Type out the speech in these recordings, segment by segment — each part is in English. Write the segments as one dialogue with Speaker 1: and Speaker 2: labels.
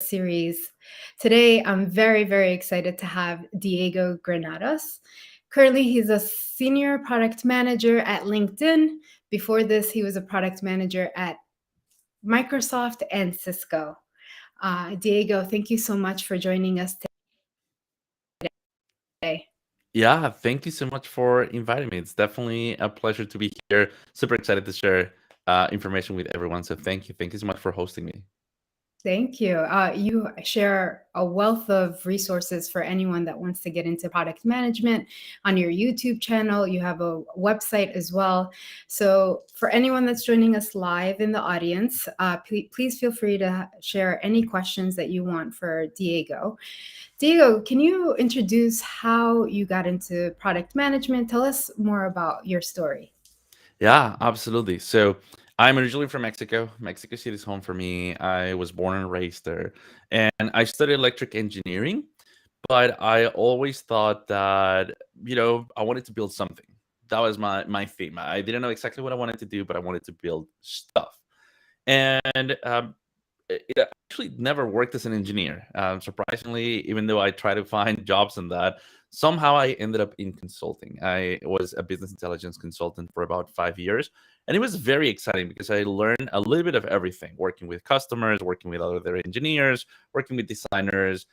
Speaker 1: series. Today, I'm very, very excited to have Diego Granados. Currently, he's a senior product manager at LinkedIn. Before this, he was a product manager at Microsoft and Cisco. Diego, thank you so much for joining us today.
Speaker 2: Yeah, thank you so much for inviting me. It's definitely a pleasure to be here. Super excited to share information with everyone. So thank you. Thank you so much for hosting me.
Speaker 1: Thank you. You share a wealth of resources for anyone that wants to get into product management on your YouTube channel. You have a website as well. So, for anyone that's joining us live in the audience, please feel free to share any questions that you want for Diego. Diego, can you introduce how you got into product management? Tell us more about your story.
Speaker 2: Yeah, absolutely. So I'm originally from Mexico. Mexico City is home for me. I was born and raised there. And I studied electric engineering, but I always thought that, I wanted to build something. That was my theme. I didn't know exactly what I wanted to do, but I wanted to build stuff. And it actually never worked as an engineer. Surprisingly, even though I tried to find jobs in that, somehow I ended up in consulting. I was a business intelligence consultant for about 5 years. And it was very exciting because I learned a little bit of everything, working with customers, working with other engineers, working with designers,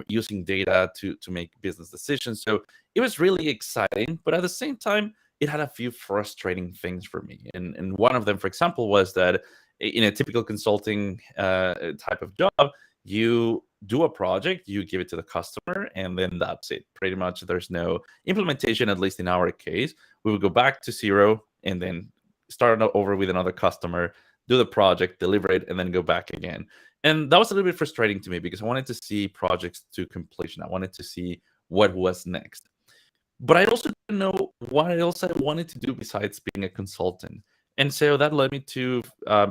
Speaker 2: using data to make business decisions. So it was really exciting. But at the same time, it had a few frustrating things for me. And one of them, for example, was that in a typical consulting type of job, you do a project, you give it to the customer, and then that's it. Pretty much, there's no implementation, at least in our case. We would go back to zero and then start over with another customer, do the project, deliver it, and then go back again. And that was a little bit frustrating to me because I wanted to see projects to completion. I wanted to see what was next. But I also didn't know what else I wanted to do besides being a consultant. And so that led me to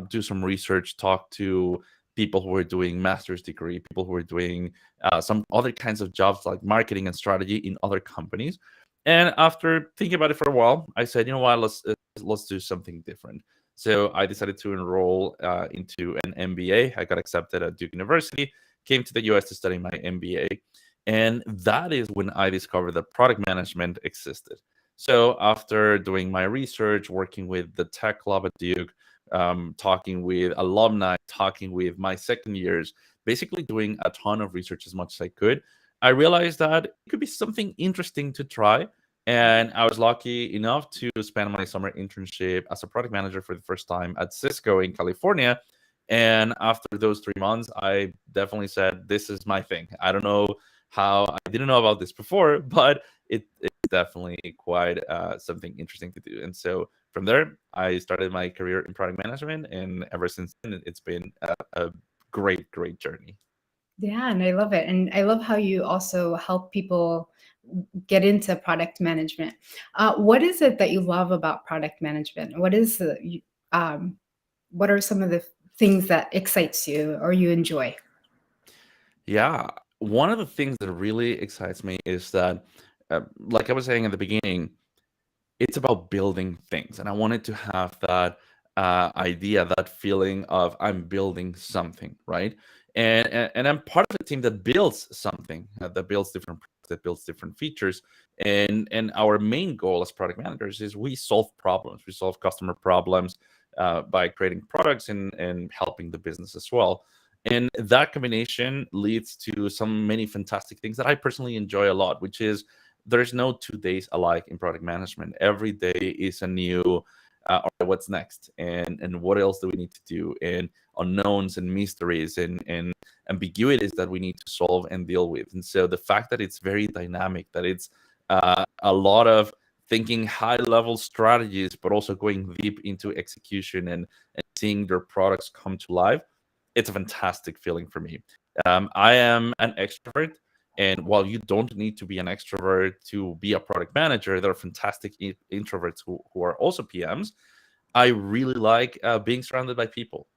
Speaker 2: do some research, talk to people who were doing master's degree, people who were doing some other kinds of jobs like marketing and strategy in other companies. And after thinking about it for a while, I said, you know what, let's do something different. So I decided to enroll into an MBA. I got accepted at Duke University, came to the US to study my MBA. And that is when I discovered that product management existed. So after doing my research, working with the tech club at Duke, talking with alumni, talking with my second years, basically doing a ton of research as much as I could, I realized that it could be something interesting to try. And I was lucky enough to spend my summer internship as a product manager for the first time at Cisco in California. And after those 3 months, I definitely said, this is my thing. I don't know how I didn't know about this before, but it's definitely quite something interesting to do. And so from there, I started my career in product management, and ever since then, it's been a great, great journey.
Speaker 1: Yeah, and I love it. And I love how you also help people get into product management. What is it that you love about product management? Um, what are some of the things that excites you or you enjoy?
Speaker 2: Yeah, one of the things that really excites me is that, like I was saying at the beginning, it's about building things, and I wanted to have that idea, that feeling of I'm building something, right? And I'm part of a team that builds something, that builds different products, that builds different features. And our main goal as product managers is we solve problems, we solve customer problems by creating products and helping the business as well. And that combination leads to some many fantastic things that I personally enjoy a lot, which is there's no 2 days alike in product management. Every day is a new, all right, what's next, and what else do we need to do, and unknowns and mysteries and ambiguities that we need to solve and deal with. And so the fact that it's very dynamic, that it's a lot of thinking high level strategies, but also going deep into execution and seeing their products come to life, it's a fantastic feeling for me. I am an extrovert, and while you don't need to be an extrovert to be a product manager, there are fantastic introverts who are also PMs. I really like being surrounded by people,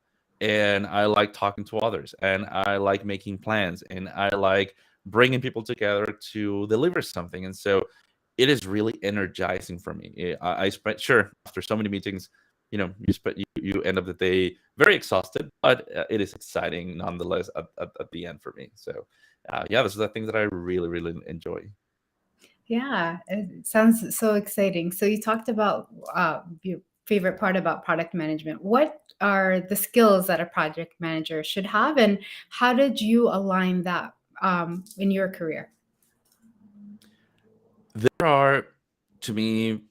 Speaker 2: and I like talking to others, and I like making plans, and I like bringing people together to deliver something. And so it is really energizing for me. I spent, sure, after so many meetings, you end up the day very exhausted, but it is exciting nonetheless at the end for me. So yeah, this is the things that I really really enjoy.
Speaker 1: Yeah, it sounds so exciting. So you talked about your favorite part about product management. What are the skills that a project manager should have, and how did you align that in your career?
Speaker 2: There are, to me,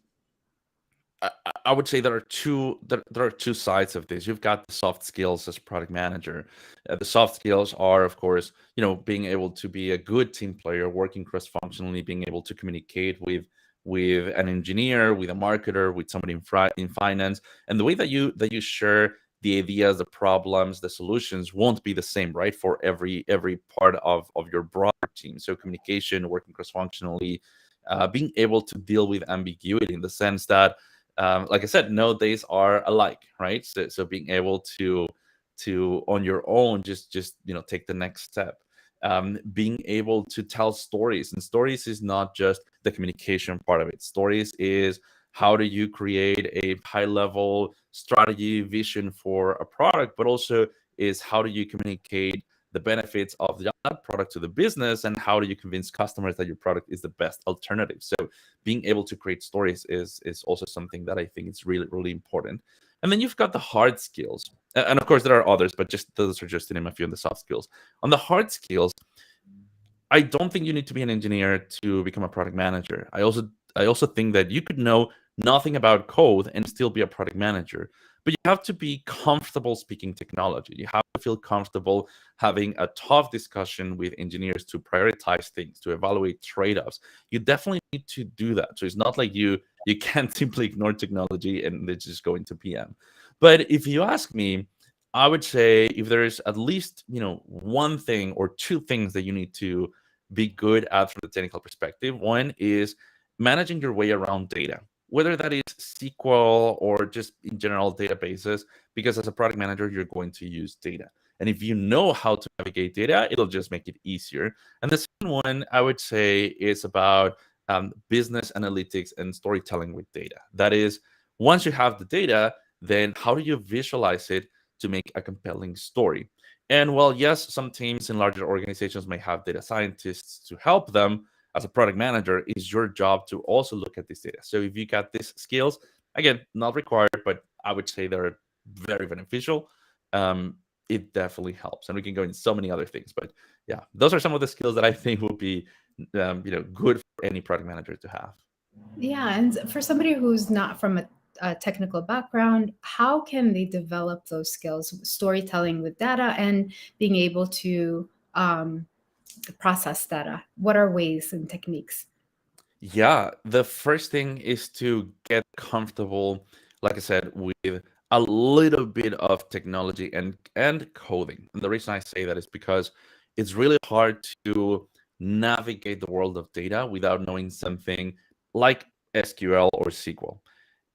Speaker 2: I would say there are two sides of this. You've got the soft skills as product manager. The soft skills are, of course, being able to be a good team player, working cross functionally, being able to communicate with an engineer, with a marketer, with somebody in finance, and the way that you share the ideas, the problems, the solutions won't be the same, right, for every part of your broader team. So communication, working cross functionally, being able to deal with ambiguity in the sense that like I said, no days are alike, right? So being able to on your own just take the next step. Being able to tell stories, and stories is not just the communication part of it. Stories is how do you create a high level strategy vision for a product, but also is how do you communicate the benefits of that product to the business, and how do you convince customers that your product is the best alternative. So being able to create stories is also something that I think is really really important. And then you've got the hard skills, and of course there are others, but just those are just to name a few. On the soft skills, on the hard skills, I don't think you need to be an engineer to become a product manager. I also think that you could know nothing about code and still be a product manager. But you have to be comfortable speaking technology. You have to feel comfortable having a tough discussion with engineers to prioritize things, to evaluate trade-offs. You definitely need to do that. So it's not like you can't simply ignore technology and it's just go into PM. But if you ask me, I would say if there's at least, one thing or two things that you need to be good at from the technical perspective. One is managing your way around data, whether that is SQL or just in general databases, because as a product manager, you're going to use data. And if you know how to navigate data, it'll just make it easier. And the second one, I would say, is about business analytics and storytelling with data. That is, once you have the data, then how do you visualize it to make a compelling story? And while, yes, some teams in larger organizations may have data scientists to help them, as a product manager, it's your job to also look at this data. So if you got these skills, again, not required, but I would say they're very beneficial. Um, it definitely helps. And we can go into so many other things. But yeah, those are some of the skills that I think will be good for any product manager to have.
Speaker 1: Yeah, and for somebody who's not from a technical background, how can they develop those skills, storytelling with data and being able to process data? What are ways and techniques?
Speaker 2: Yeah, the first thing is to get comfortable, like I said, with a little bit of technology and coding. And the reason I say that is because it's really hard to navigate the world of data without knowing something like SQL or SQL.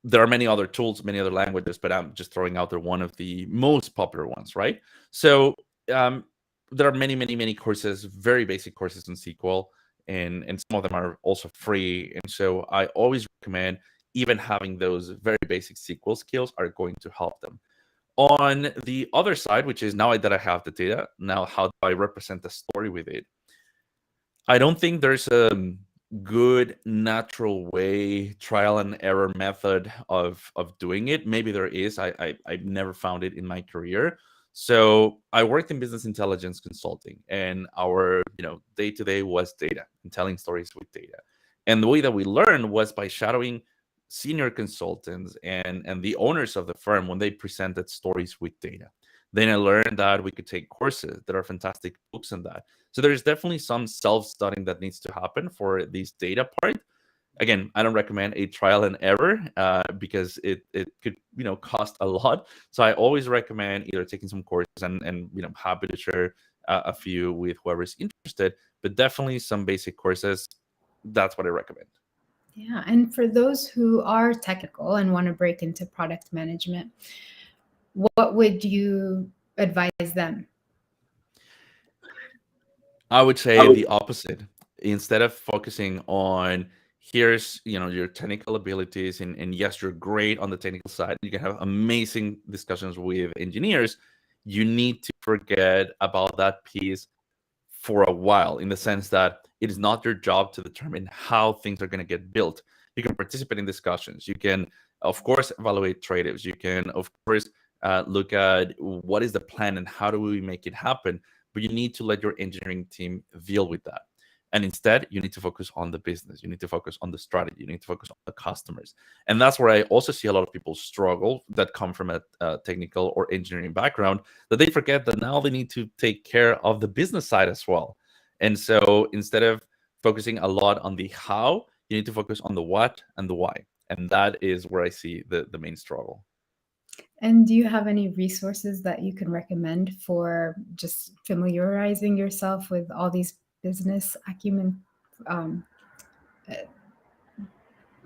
Speaker 2: There are many other tools, many other languages, but I'm just throwing out there one of the most popular ones, right? So um, there are many, many, many courses, very basic courses in SQL, and some of them are also free. And so I always recommend even having those very basic SQL skills are going to help them. On the other side, which is now that I have the data, now how do I represent the story with it? I don't think there's a good natural way, trial and error method of doing it. Maybe there is. I've never found it in my career. So I worked in business intelligence consulting, and our day to day was data and telling stories with data. And the way that we learned was by shadowing senior consultants and the owners of the firm when they presented stories with data. Then I learned that we could take courses. There are fantastic books on that. So there's definitely some self-studying that needs to happen for this data part. Again, I don't recommend a trial and error because it could cost a lot. So I always recommend either taking some courses and happy to share a few with whoever's interested. But definitely some basic courses. That's what I recommend.
Speaker 1: Yeah, and for those who are technical and want to break into product management, what would you advise them?
Speaker 2: I would say the opposite. Instead of focusing on here's your technical abilities, and yes, you're great on the technical side, you can have amazing discussions with engineers. You need to forget about that piece for a while, in the sense that it is not your job to determine how things are going to get built. You can participate in discussions, you can of course evaluate trade-offs, you can of course look at what is the plan and how do we make it happen, but you need to let your engineering team deal with that. And instead, you need to focus on the business, you need to focus on the strategy, you need to focus on the customers. And that's where I also see a lot of people struggle that come from a technical or engineering background, that they forget that now they need to take care of the business side as well. And so instead of focusing a lot on the how, you need to focus on the what and the why. And that is where I see the main struggle.
Speaker 1: And do you have any resources that you can recommend for just familiarizing yourself with all these business acumen, um,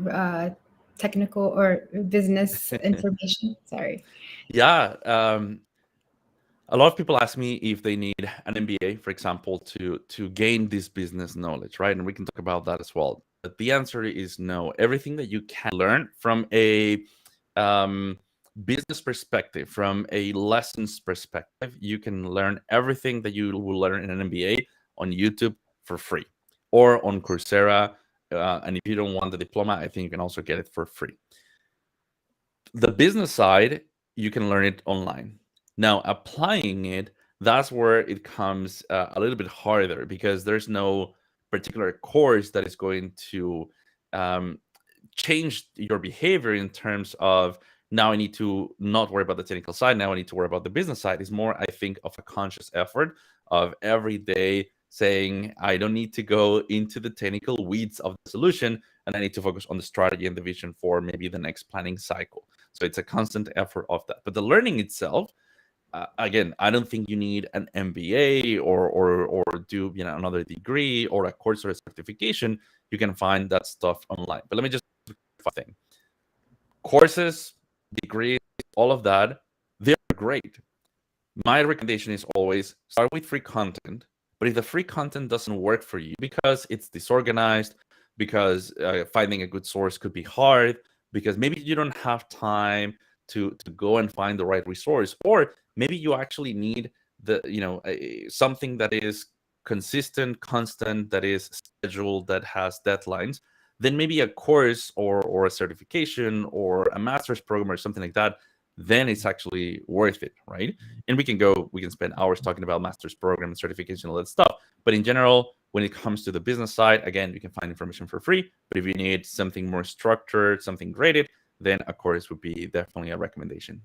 Speaker 1: uh, technical or business information? Sorry.
Speaker 2: Yeah. A lot of people ask me if they need an MBA, for example, to gain this business knowledge, right? And we can talk about that as well. But the answer is no. Everything that you can learn from a um, business perspective, from a lessons perspective, you can learn everything that you will learn in an MBA on YouTube for free, or on Coursera. And if you don't want the diploma, I think you can also get it for free. The business side, you can learn it online. Now, applying it, that's where it comes a little bit harder, because there's no particular course that is going to um, change your behavior in terms of, now I need to not worry about the technical side, now I need to worry about the business side. It's more, I think, of a conscious effort of every day saying, I don't need to go into the technical weeds of the solution, and I need to focus on the strategy and the vision for maybe the next planning cycle. So it's a constant effort of that. But the learning itself, again, I don't think you need an MBA or do another degree or a course or a certification. You can find that stuff online. But let me just thing. Courses, degrees, all of that, they're great. My recommendation is always start with free content. But if the free content doesn't work for you because it's disorganized, because finding a good source could be hard, because maybe you don't have time to go and find the right resource, or maybe you actually need something that is consistent, constant, that is scheduled, that has deadlines, then maybe a course or a certification or a master's program or something like that, then it's actually worth it, right? And we can spend hours talking about master's program and certification, all that stuff. But in general, when it comes to the business side, again, you can find information for free. But if you need something more structured, something graded, then a course would be definitely a recommendation.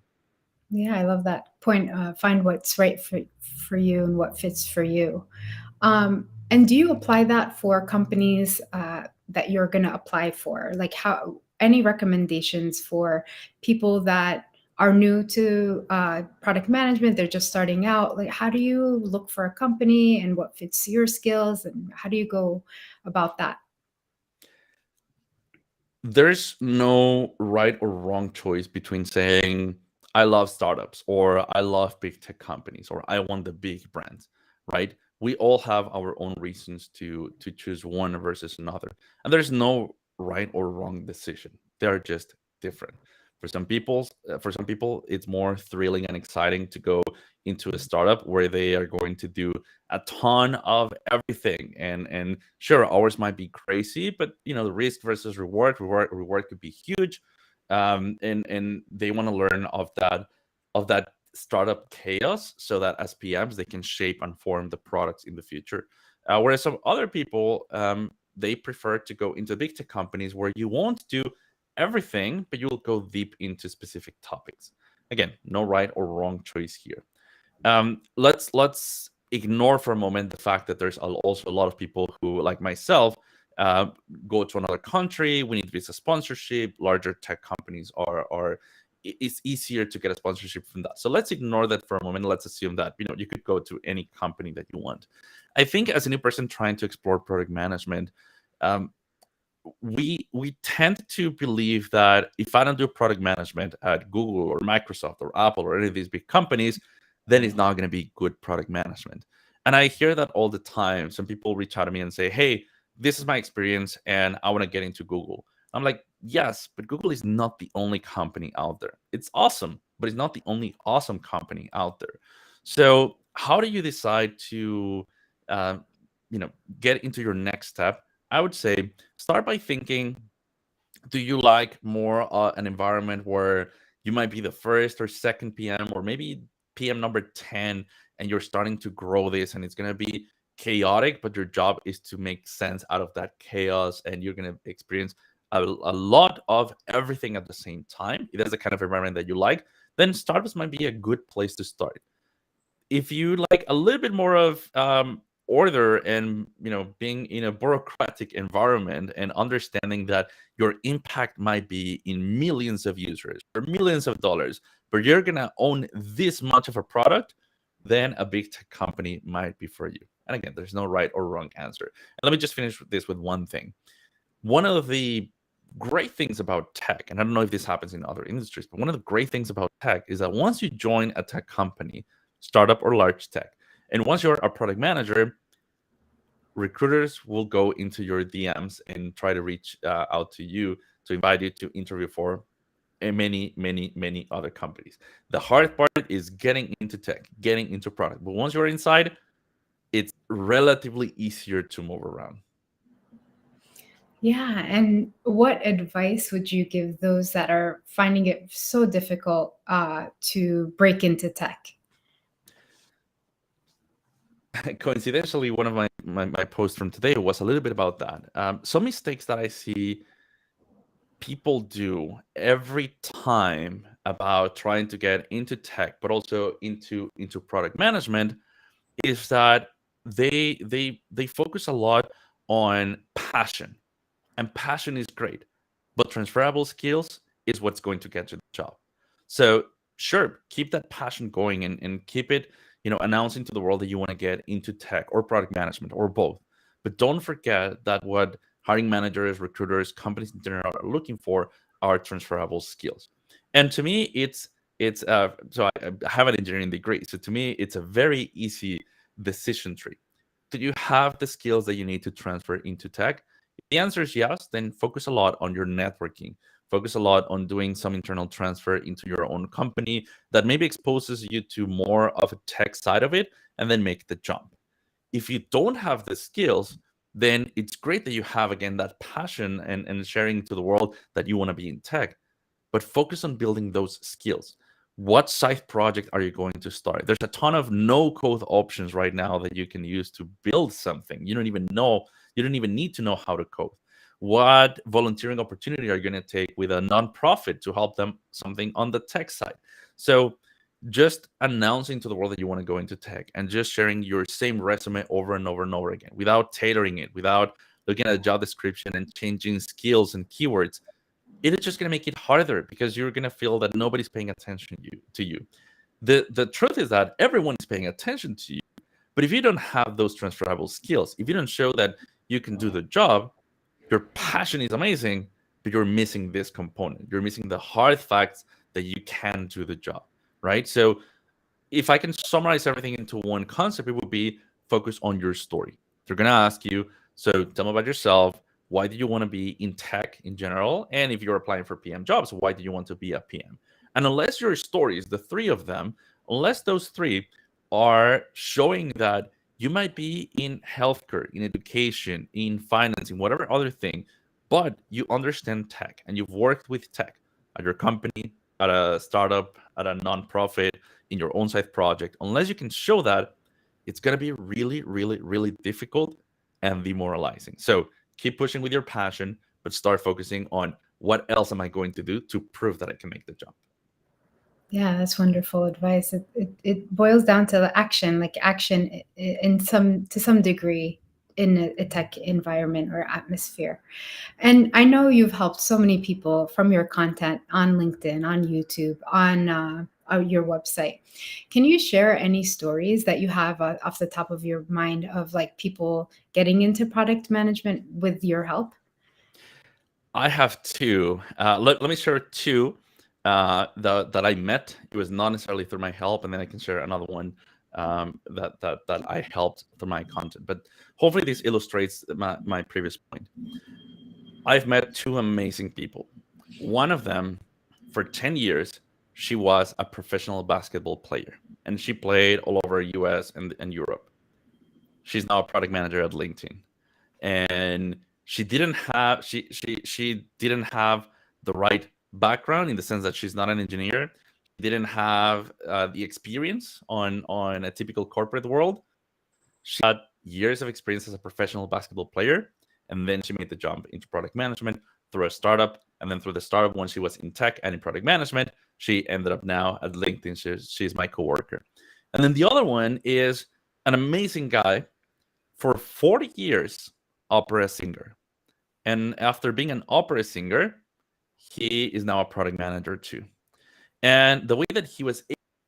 Speaker 1: Yeah, I love that point. Find what's right for you and what fits for you. And do you apply that for companies that you're going to apply for? Like, how any recommendations for people that are new to product management? They're just starting out. Like, how do you look for a company and what fits your skills, and how do you go about that?
Speaker 2: There's no right or wrong choice between saying I love startups, or I love big tech companies, or I want the big brands, right? We all have our own reasons to choose one versus another. And there's no right or wrong decision. They're just different. For some people, it's more thrilling and exciting to go into a startup where they are going to do a ton of everything. And sure, ours might be crazy, but the risk versus reward could be huge. And they want to learn of that startup chaos, so that as PMs they can shape and form the products in the future. Whereas some other people, they prefer to go into big tech companies where you won't do everything, but you will go deep into specific topics. Again, no right or wrong choice here. Let's ignore for a moment the fact that there's also a lot of people who, like myself, uh, go to another country. We need visa sponsorship. Larger tech companies are it's easier to get a sponsorship from that. So let's ignore that for a moment. Let's assume that you could go to any company that you want. I think as a new person trying to explore product management, um, we tend to believe that if I don't do product management at Google or Microsoft or Apple or any of these big companies, then it's not going to be good product management. And I hear that all the time. Some people reach out to me and say, "Hey, this is my experience and I want to get into Google. I'm like, yes, but Google is not the only company out there. It's awesome, but it's not the only awesome company out there. So how do you decide to, uh, you know, get into your next step? I would say start by thinking, do you like more an environment where you might be the first or second PM, or maybe PM number 10, and you're starting to grow this and it's going to be chaotic, but your job is to make sense out of that chaos and you're going to experience a lot of everything at the same time? If that's the kind of environment that you like, then startups might be a good place to start. If you like a little bit more of order and being in a bureaucratic environment and understanding that your impact might be in millions of users or millions of dollars, but you're gonna own this much of a product, then a big tech company might be for you. And again, there's no right or wrong answer. And let me just finish this with one thing. One of the great things about tech, and I don't know if this happens in other industries, but one of the great things about tech is that once you join a tech company, startup or large tech, and once you're a product manager, recruiters will go into your DMs and try to reach out to you to invite you to interview for many, many, many other companies. The hard part is getting into tech, getting into product. But once you're inside, it's relatively easier to move around.
Speaker 1: Yeah. And what advice would you give those that are finding it so difficult to break into tech?
Speaker 2: Coincidentally, one of my posts from today was a little bit about that. Some mistakes that I see people do every time about trying to get into tech, but also into product management, is that they focus a lot on passion, and passion is great, but transferable skills is what's going to get you the job. So sure, keep that passion going and keep it, announcing to the world that you want to get into tech or product management or both. But don't forget that what hiring managers, recruiters, companies in general are looking for are transferable skills. And to me, I have an engineering degree. So to me, it's a very easy decision tree. Do you have the skills that you need to transfer into tech? If the answer is yes, then focus a lot on your networking. Focus a lot on doing some internal transfer into your own company that maybe exposes you to more of a tech side of it, and then make the jump. If you don't have the skills, then it's great that you have, again, that passion and sharing to the world that you want to be in tech, but focus on building those skills. What side project are you going to start? There's a ton of no code options right now that you can use to build something. You don't even need to know how to code. What volunteering opportunity are you going to take with a nonprofit to help them something on the tech side? So just announcing to the world that you want to go into tech and just sharing your same resume over and over and over again without tailoring it, without looking at a job description and changing skills and keywords, it is just going to make it harder because you're going to feel that nobody's paying attention to you. The truth is that everyone is paying attention to you, but if you don't have those transferable skills, if you don't show that you can do the job, your passion is amazing, but you're missing this component. You're missing the hard facts that you can do the job, right? So if I can summarize everything into one concept, it would be focus on your story. They're going to ask you, so tell me about yourself. Why do you want to be in tech in general? And if you're applying for PM jobs, why do you want to be a PM? And unless your stories, the three of them, unless those three are showing that you might be in healthcare, in education, in finance, in whatever other thing, but you understand tech and you've worked with tech at your company, at a startup, at a nonprofit, in your own side project, unless you can show that, it's going to be really, really, really difficult and demoralizing. So keep pushing with your passion, but start focusing on what else am I going to do to prove that I can make the jump.
Speaker 1: Yeah, that's wonderful advice. It boils down to the action, like action in some degree in a tech environment or atmosphere. And I know you've helped so many people from your content on LinkedIn, on YouTube, on your website. Can you share any stories that you have off the top of your mind of like people getting into product management with your help?
Speaker 2: I have two. Let me share two that I met. It was not necessarily through my help, and then I can share another one that I helped through my content. But hopefully, this illustrates my previous point. I've met two amazing people. One of them, for 10 years, she was a professional basketball player, and she played all over US and Europe. She's now a product manager at LinkedIn, and she didn't have the right background, in the sense that she's not an engineer. She didn't have the experience on a typical corporate world. She had years of experience as a professional basketball player, and then she made the jump into product management through a startup. And then through the startup, when she was in tech and in product management, she ended up now at LinkedIn. She's my coworker. And then the other one is an amazing guy, for 40 years, opera singer. And after being an opera singer, he is now a product manager too. And the way that he was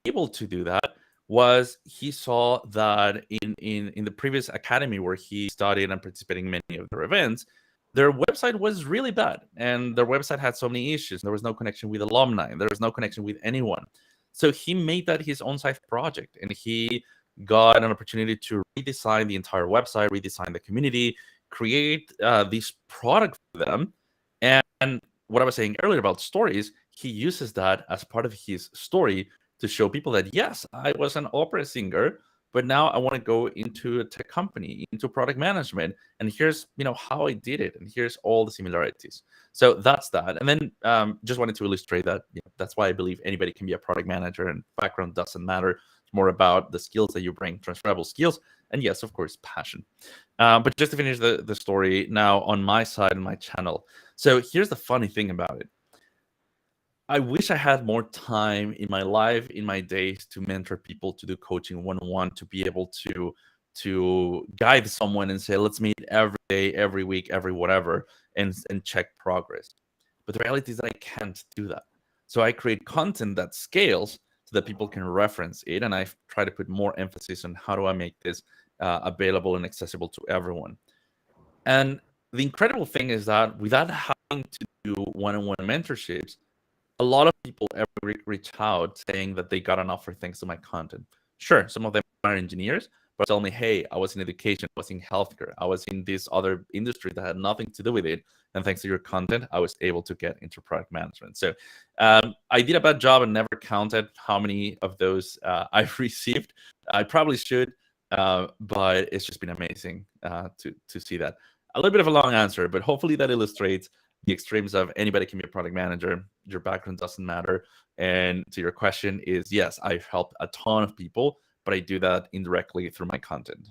Speaker 2: able to do that was, he saw that in the previous academy where he studied and participated in many of their events, their website was really bad, and their website had so many issues. There was no connection with alumni, there was no connection with anyone. So he made that his own side project, and he got an opportunity to redesign the entire website, redesign the community, create this product for them. And what I was saying earlier about stories, he uses that as part of his story to show people that, yes, I was an opera singer, but now I want to go into a tech company, into product management, and here's how I did it, and here's all the similarities. So that's that. And then just wanted to illustrate that that's why I believe anybody can be a product manager, and background doesn't matter. It's more about the skills that you bring, transferable skills, and yes, of course, passion. But just to finish the story now on my side and my channel. So here's the funny thing about it. I wish I had more time in my life, in my days, to mentor people, to do coaching one-on-one, to be able to guide someone and say, let's meet every day, every week, every whatever, and check progress. But the reality is that I can't do that. So I create content that scales so that people can reference it, and I try to put more emphasis on how do I make this available and accessible to everyone. And the incredible thing is that without having to do one-on-one mentorships, a lot of people ever reach out saying that they got an offer thanks to my content. Sure, some of them are engineers, but tell me, hey, I was in education, I was in healthcare, I was in this other industry that had nothing to do with it, and thanks to your content, I was able to get into product management. So I did a bad job and never counted how many of those I've received. I probably should, but it's just been amazing to see that. A little bit of a long answer, but hopefully that illustrates the extremes of anybody can be a product manager. Your background doesn't matter. And to your question is, yes, I've helped a ton of people, but I do that indirectly through my content.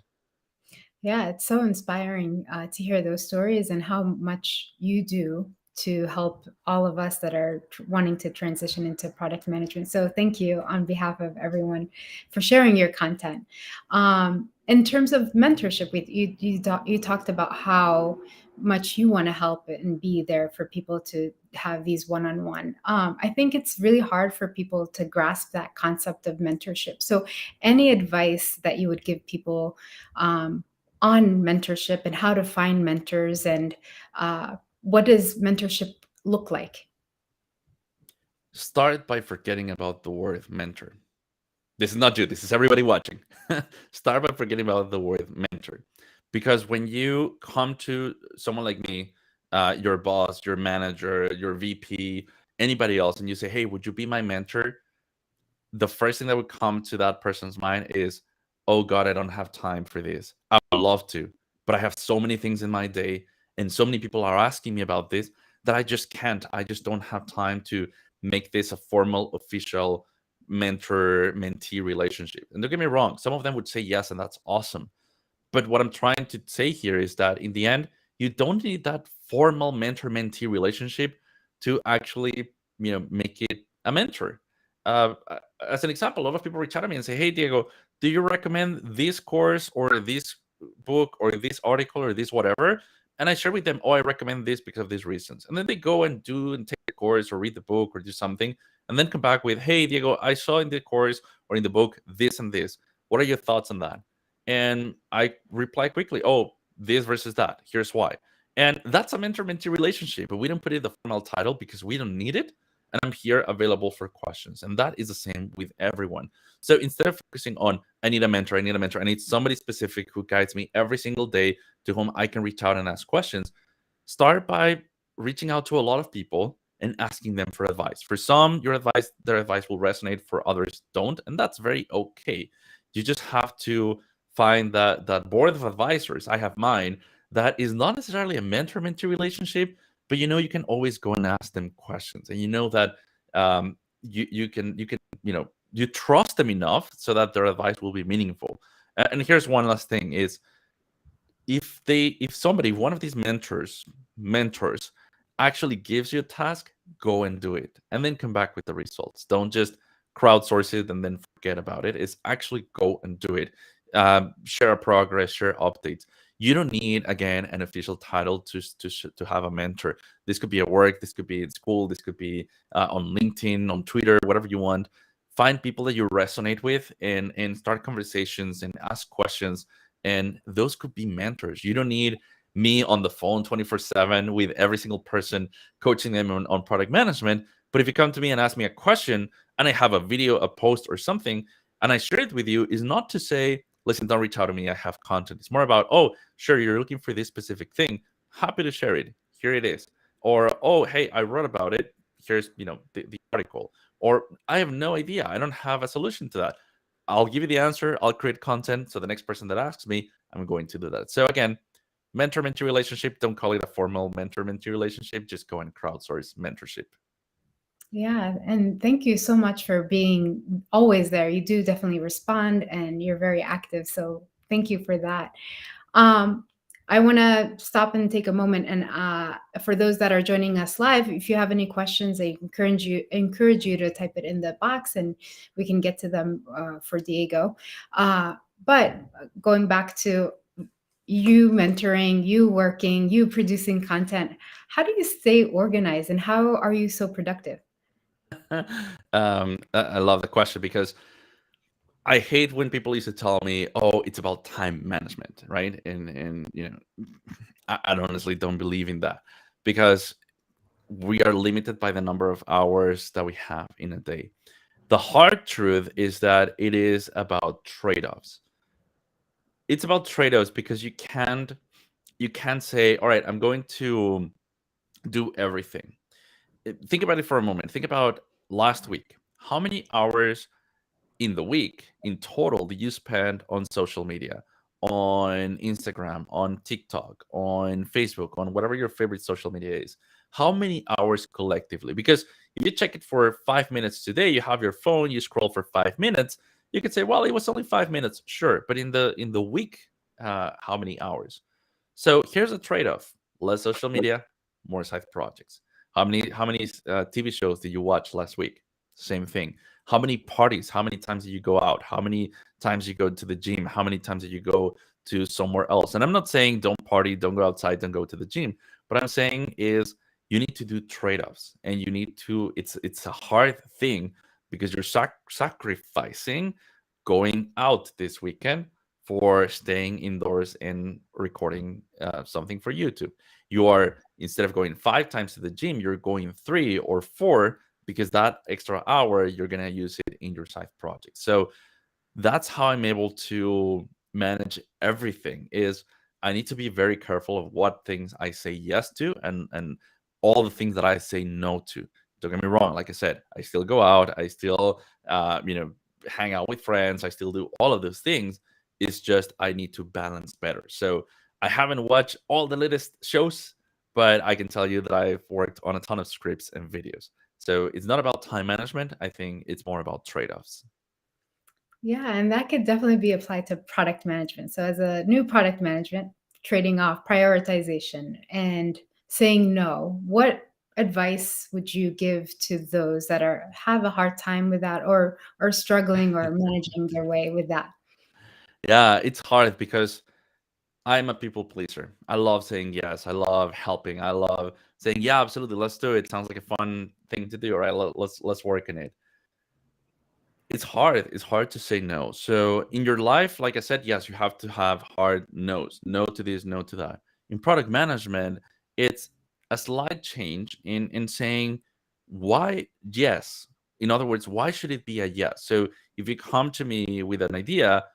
Speaker 1: Yeah, it's so inspiring to hear those stories and how much you do to help all of us that are wanting to transition into product management. So thank you on behalf of everyone for sharing your content. In terms of mentorship, you talked about how much you want to help and be there for people to have these one-on-one. I think it's really hard for people to grasp that concept of mentorship. So any advice that you would give people on mentorship and how to find mentors, and what does mentorship look like?
Speaker 2: Start by forgetting about the word mentor. This is not you, this is everybody watching. Start by forgetting about the word mentor. Because when you come to someone like me, your boss, your manager, your VP, anybody else, and you say, hey, would you be my mentor? The first thing that would come to that person's mind is, oh God, I don't have time for this. I would love to, but I have so many things in my day, and so many people are asking me about this, that I just can't. I just don't have time to make this a formal, official mentor mentee relationship. And don't get me wrong, some of them would say yes, and that's awesome. But what I'm trying to say here is that in the end, you don't need that formal mentor mentee relationship to actually, make it a mentor. As an example, a lot of people reach out to me and say, hey, Diego, do you recommend this course or this book or this article or this whatever? And I share with them, oh, I recommend this because of these reasons. And then they go and do and take the course or read the book or do something, and then come back with, hey, Diego, I saw in the course or in the book this and this. What are your thoughts on that? And I reply quickly, oh, this versus that. Here's why. And that's a mentor-mentee relationship, but we don't put it in the formal title because we don't need it. and I'm here available for questions. And that is the same with everyone. So instead of focusing on, I need a mentor, I need a mentor, I need somebody specific who guides me every single day to whom I can reach out and ask questions, start by reaching out to a lot of people and asking them for advice. For some, their advice will resonate, for others don't, and that's very okay. You just have to find that board of advisors. I have mine, that is not necessarily a mentor-mentee relationship, but you can always go and ask them questions, and you know that you can you trust them enough so that their advice will be meaningful. And here's one last thing: is if one of these mentors actually gives you a task, go and do it and then come back with the results. Don't just crowdsource it and then forget about it. It's actually go and do it. Share progress, share updates. You don't need, again, an official title to have a mentor. This could be at work, this could be in school, this could be on LinkedIn, on Twitter, whatever you want. Find people that you resonate with, and start conversations and ask questions, and those could be mentors. You don't need me on the phone 24/7 with every single person coaching them on product management. But if you come to me and ask me a question, and I have a video, a post, or something, and I share it with you, is not to say, listen, don't reach out to me, I have content. It's more about, oh, sure, you're looking for this specific thing, happy to share it, here it is. Or, oh, hey, I wrote about it, here's the article. Or, I have no idea, I don't have a solution to that. I'll give you the answer. I'll create content. So the next person that asks me, I'm going to do that. So again, mentor-mentee relationship. Don't call it a formal mentor-mentee relationship. Just go and crowdsource mentorship.
Speaker 1: Yeah, and thank you so much for being always there. You do definitely respond and you're very active. So thank you for that. Um, I want to stop and take a moment, and for those that are joining us live, if you have any questions, I encourage you to type it in the box, and we can get to them for Diego. But going back to you mentoring, you working, you producing content, how do you stay organized, and how are you so productive?
Speaker 2: I love the question, because I hate when people used to tell me, "Oh, it's about time management," right? And I honestly don't believe in that, because we are limited by the number of hours that we have in a day. The hard truth is that it is about trade-offs. It's about trade-offs, because you can't say, all right, I'm going to do everything. Think about it for a moment. Think about last week. How many hours in the week in total do you spend on social media, on Instagram, on TikTok, on Facebook, on whatever your favorite social media is? How many hours collectively? Because if you check it for 5 minutes today, you have your phone, you scroll for 5 minutes, you could say, well, it was only 5 minutes, sure, but in the week, how many hours? So here's a trade-off: less social media, more side projects. How many TV shows did you watch last week? Same thing. How many parties? How many times did you go out? How many times you go to the gym? How many times did you go to somewhere else? And I'm not saying don't party, don't go outside, don't go to the gym. What I'm saying is you need to do trade-offs, and you need to. It's a hard thing, because you're sacrificing going out this weekend for staying indoors and recording something for YouTube. You are, instead of going 5 times to the gym, you're going 3 or 4, because that extra hour you're going to use it in your side project. So that's how I'm able to manage everything. Is I need to be very careful of what things I say yes to, and all the things that I say no to. Don't get me wrong. Like I said, I still go out. I still, hang out with friends. I still do all of those things. It's just I need to balance better. So I haven't watched all the latest shows, but I can tell you that I've worked on a ton of scripts and videos. So it's not about time management. I think it's more about trade-offs.
Speaker 1: Yeah, and that could definitely be applied to product management. So, as a new product management, trading off prioritization and saying no, what advice would you give to those that have a hard time with that, or are struggling or managing their way with that?
Speaker 2: Yeah, it's hard, because I'm a people pleaser. I love saying yes. I love helping. I love saying, yeah, absolutely, let's do it. Sounds like a fun thing to do. All right, let's work in it. It's hard. It's hard to say no. So in your life, like I said, yes, you have to have hard no's. No to this, no to that. In product management, it's a slight change in saying why yes? In other words, why should it be a yes? So if you come to me with an idea,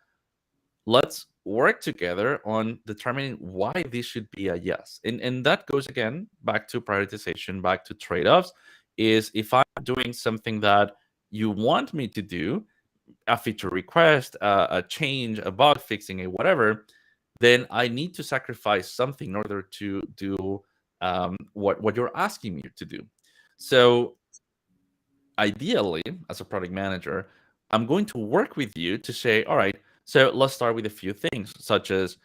Speaker 2: let's work together on determining why this should be a yes. And that goes again back to prioritization, back to trade-offs. Is if I'm doing something that you want me to do, a feature request, a change, a bug fixing, a whatever, then I need to sacrifice something in order to do what you're asking me to do. So ideally, as a product manager, I'm going to work with you to say, all right, so let's start with a few things, such as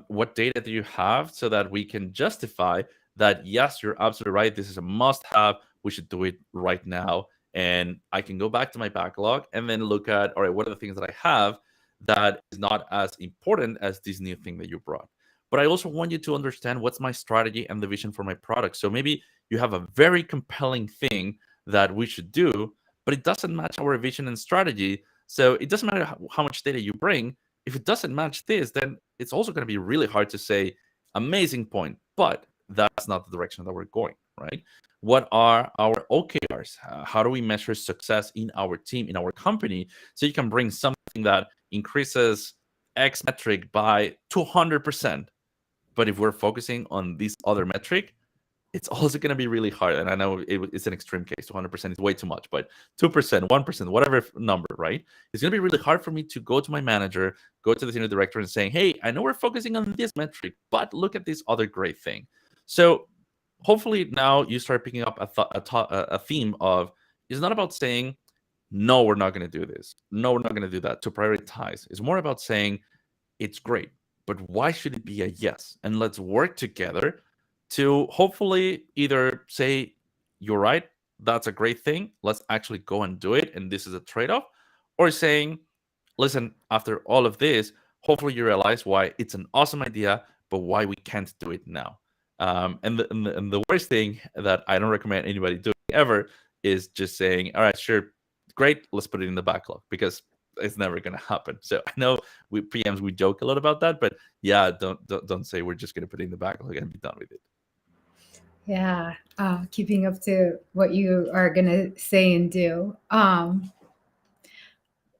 Speaker 2: what data do you have so that we can justify that, yes, you're absolutely right. This is a must have. We should do it right now. And I can go back to my backlog and then look at, all right, what are the things that I have that is not as important as this new thing that you brought. But I also want you to understand what's my strategy and the vision for my product. So maybe you have a very compelling thing that we should do, but it doesn't match our vision and strategy. So it doesn't matter how much data you bring. If it doesn't match this, then it's also going to be really hard to say, amazing point, but that's not the direction that we're going, right? What are our OKRs? How do we measure success in our team, in our company? So you can bring something that increases X metric by 200%. But if we're focusing on this other metric, it's also going to be really hard. And I know it's an extreme case. 200% is way too much, but 2%, 1%, whatever number, right? It's going to be really hard for me to go to my manager, go to the senior director and saying, hey, I know we're focusing on this metric, but look at this other great thing. So hopefully now you start picking up a theme of, it's not about saying, no, we're not going to do this. No, we're not going to do that. To prioritize. It's more about saying, it's great, but why should it be a yes? And let's work together to hopefully either say, you're right, that's a great thing, let's actually go and do it, and this is a trade off, or saying, listen, after all of this, hopefully you realize why it's an awesome idea, but why we can't do it now. And the worst thing that I don't recommend anybody doing ever is just saying, all right, sure, great, let's put it in the backlog, because it's never going to happen. So I know we PMs, we joke a lot about that, but yeah, don't say we're just going to put it in the backlog and be done with it.
Speaker 1: Yeah, keeping up to what you are going to say and do.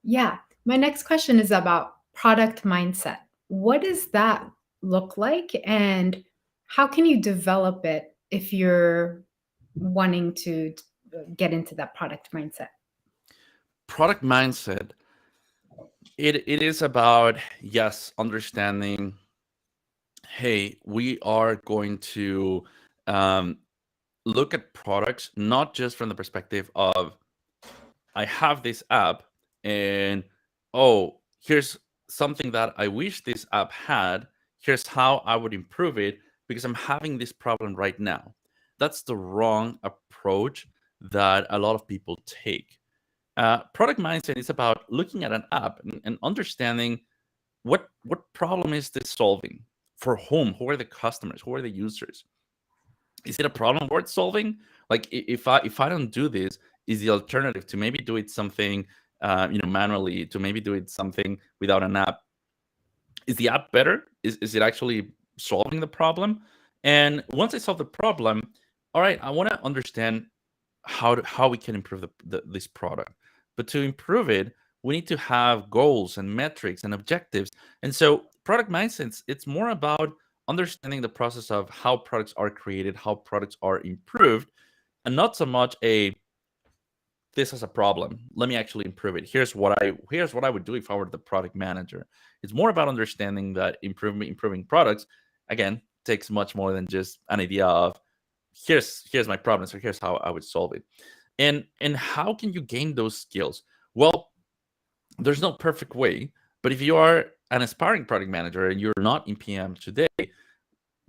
Speaker 1: Yeah, my next question is about product mindset. What does that look like, and how can you develop it if you're wanting to get into that product mindset?
Speaker 2: Product mindset, it is about, yes, understanding, hey, we are going to um, look at products not just from the perspective of, I have this app and, oh, here's something that I wish this app had. Here's how I would improve it because I'm having this problem right now. That's the wrong approach that a lot of people take. Product mindset is about looking at an app and understanding what problem is this solving, for whom, who are the customers, who are the users. Is it a problem worth solving? Like if I don't do this, is the alternative to maybe do it something manually, to maybe do it something without an app? Is the app better? Is it actually solving the problem? And once I solve the problem, all right, I want to understand how we can improve this product. But to improve it, we need to have goals and metrics and objectives. And so product mindsets, it's more about understanding the process of how products are created, how products are improved, and not so much a, this is a problem, let me actually improve it. Here's what I would do if I were the product manager. It's more about understanding that improving products, again, takes much more than just an idea of, here's my problem, so here's how I would solve it. And how can you gain those skills? Well, there's no perfect way, but if you are an aspiring product manager and you're not in PM today,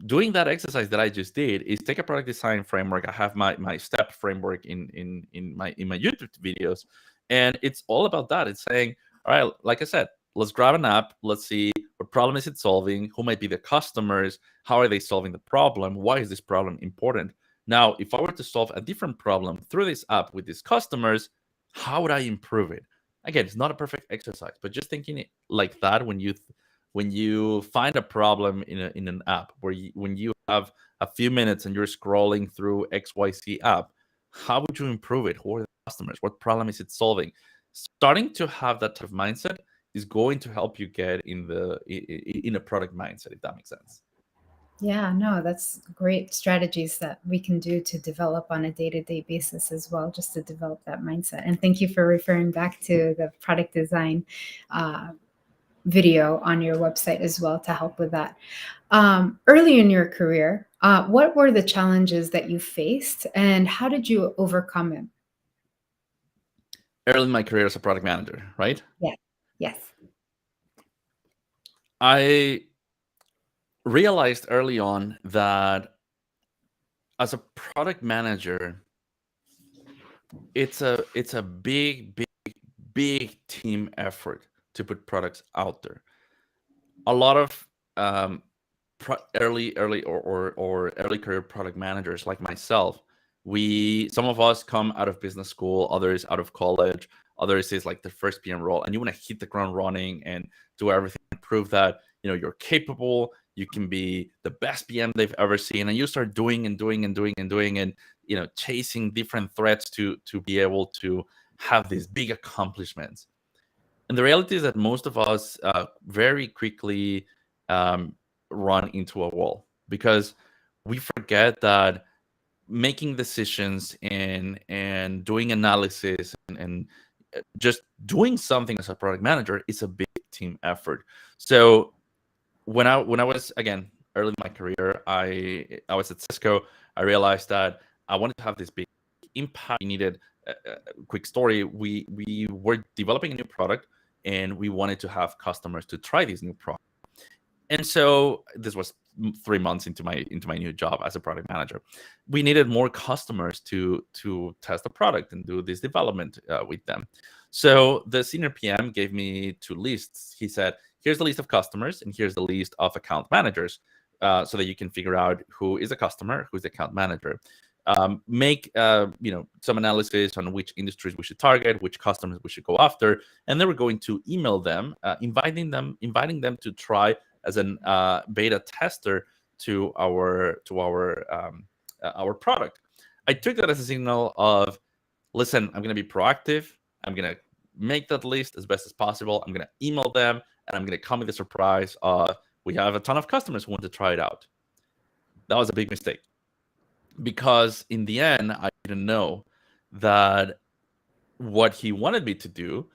Speaker 2: doing that exercise that I just did is take a product design framework. I have my step framework in my YouTube videos, and it's all about that. It's saying, all right, like I said, let's grab an app, let's see what problem is it solving, who might be the customers, how are they solving the problem, why is this problem important. Now, if I were to solve a different problem through this app with these customers, how would I improve it? Again, it's not a perfect exercise, but just thinking it like that, when you find a problem in an app, when you have a few minutes and you're scrolling through XYZ app, how would you improve it? Who are the customers? What problem is it solving? Starting to have that type of mindset is going to help you get in a product mindset, if that makes sense.
Speaker 1: Yeah, no, that's great strategies that we can do to develop on a day-to-day basis as well, just to develop that mindset. And thank you for referring back to the product design uh, video on your website as well to help with that. Early in your career, what were the challenges that you faced and how did you overcome them?
Speaker 2: Early in my career as a product manager, right?
Speaker 1: Yes. Yes.
Speaker 2: I realized early on that as a product manager, it's a big team effort to put products out there. A lot of um, early or early career product managers like myself, we some of us come out of business school, others out of college, others is like the first PM role, and you want to hit the ground running and do everything and prove that you're capable, you can be the best PM they've ever seen, and you start doing and doing and doing and doing and chasing different threats to be able to have these big accomplishments. And the reality is that most of us very quickly um, run into a wall because we forget that making decisions and doing analysis and just doing something as a product manager is a big team effort. So when I was again early in my career, I was at Cisco. I realized that I wanted to have this big impact. We needed a quick story. We were developing a new product, and we wanted to have customers to try this new product. And so this was 3 months into my new job as a product manager. We needed more customers to test the product and do this development with them. So the senior PM gave me two lists. He said, here's the list of customers and here's the list of account managers, so that you can figure out who is a customer, who's the account manager. Make some analysis on which industries we should target, which customers we should go after, and then we're going to email them, inviting them to try as an beta tester to our product. I took that as a signal of, listen, I'm going to be proactive. I'm going to make that list as best as possible. I'm going to email them, and I'm going to come with a surprise. We have a ton of customers who want to try it out. That was a big mistake because in the end, I didn't know that what he wanted me to do,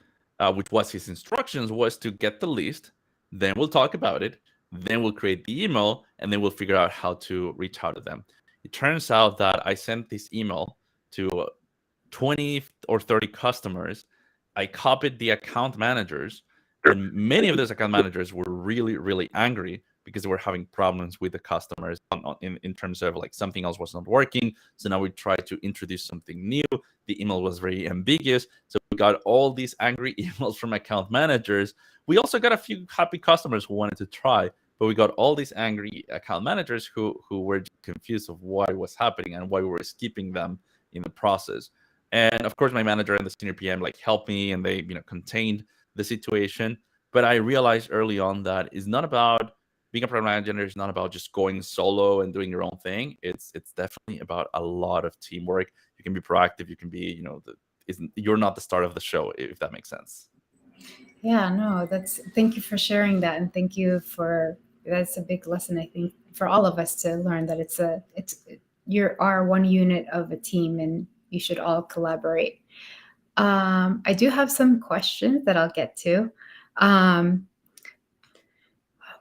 Speaker 2: which was his instructions, was to get the list. Then we'll talk about it. Then we'll create the email, and then we'll figure out how to reach out to them. It turns out that I sent this email to 20 or 30 customers. I copied the account managers, and many of those account managers were really, really angry because they were having problems with the customers in terms of like something else was not working. So now we tried to introduce something new. The email was very ambiguous. So we got all these angry emails from account managers. We also got a few happy customers who wanted to try, but we got all these angry account managers who were confused of what was happening and why we were skipping them in the process. And of course, my manager and the senior PM like helped me, and they contained the situation. But I realized early on that it's not about being a product manager. It's not about just going solo and doing your own thing. It's definitely about a lot of teamwork. You can be proactive. You can be you're not the star of the show, if that makes sense.
Speaker 1: Yeah, no, thank you for sharing that. And thank you that's a big lesson, I think, for all of us to learn that you are one unit of a team and you should all collaborate. I do have some questions that I'll get to.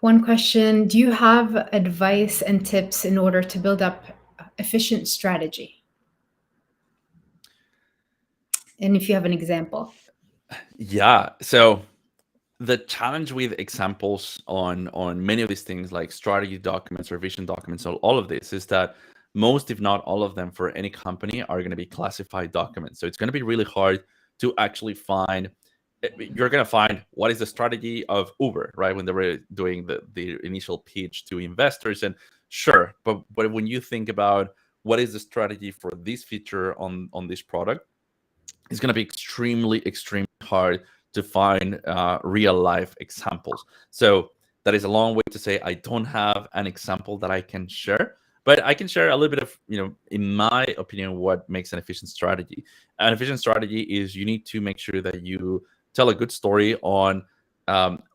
Speaker 1: One question, do you have advice and tips in order to build up efficient strategy? And if you have an example.
Speaker 2: Yeah. So the challenge with examples on many of these things like strategy documents or vision documents, all of this is that most, if not all of them, for any company are going to be classified documents. So it's going to be really hard to actually find. You're going to find what is the strategy of Uber, right? When they were doing the initial pitch to investors, and sure, but when you think about what is the strategy for this feature on this product, it's going to be extremely hard to find real life examples. So that is a long way to say I don't have an example that I can share, But I can share a little bit of, in my opinion, what makes an efficient strategy. An efficient strategy is you need to make sure that you tell a good story on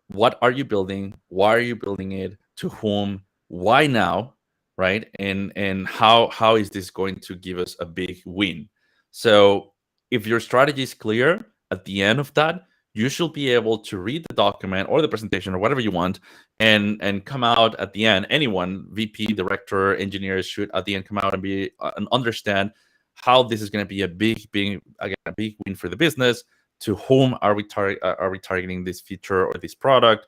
Speaker 2: what are you building, why are you building it, to whom, why now, right? And how is this going to give us a big win? So if your strategy is clear, at the end of that, you should be able to read the document or the presentation or whatever you want, and come out at the end. Anyone, VP, director, engineers, should at the end come out and be and understand how this is going to be a big win for the business. To whom are we targeting this feature or this product?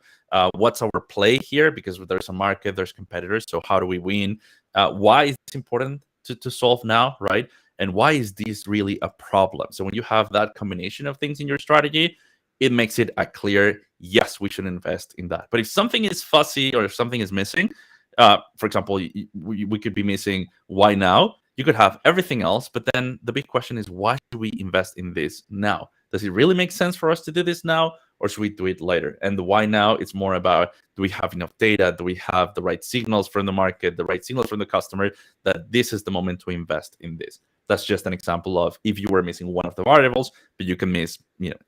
Speaker 2: What's our play here? Because there's a market, there's competitors. So how do we win? Why is this important to solve now, right? And why is this really a problem? So when you have that combination of things in your strategy, it makes it a clear yes, we should invest in that. But if something is fuzzy or if something is missing, for example, we could be missing why now. You could have everything else, but then the big question is, why should we invest in this now? Does it really make sense for us to do this now, or should we do it later? And the why now, it's more about, do we have enough data? Do we have the right signals from the market, the right signals from the customer, that this is the moment to invest in this? That's just an example of if you were missing one of the variables, but you can miss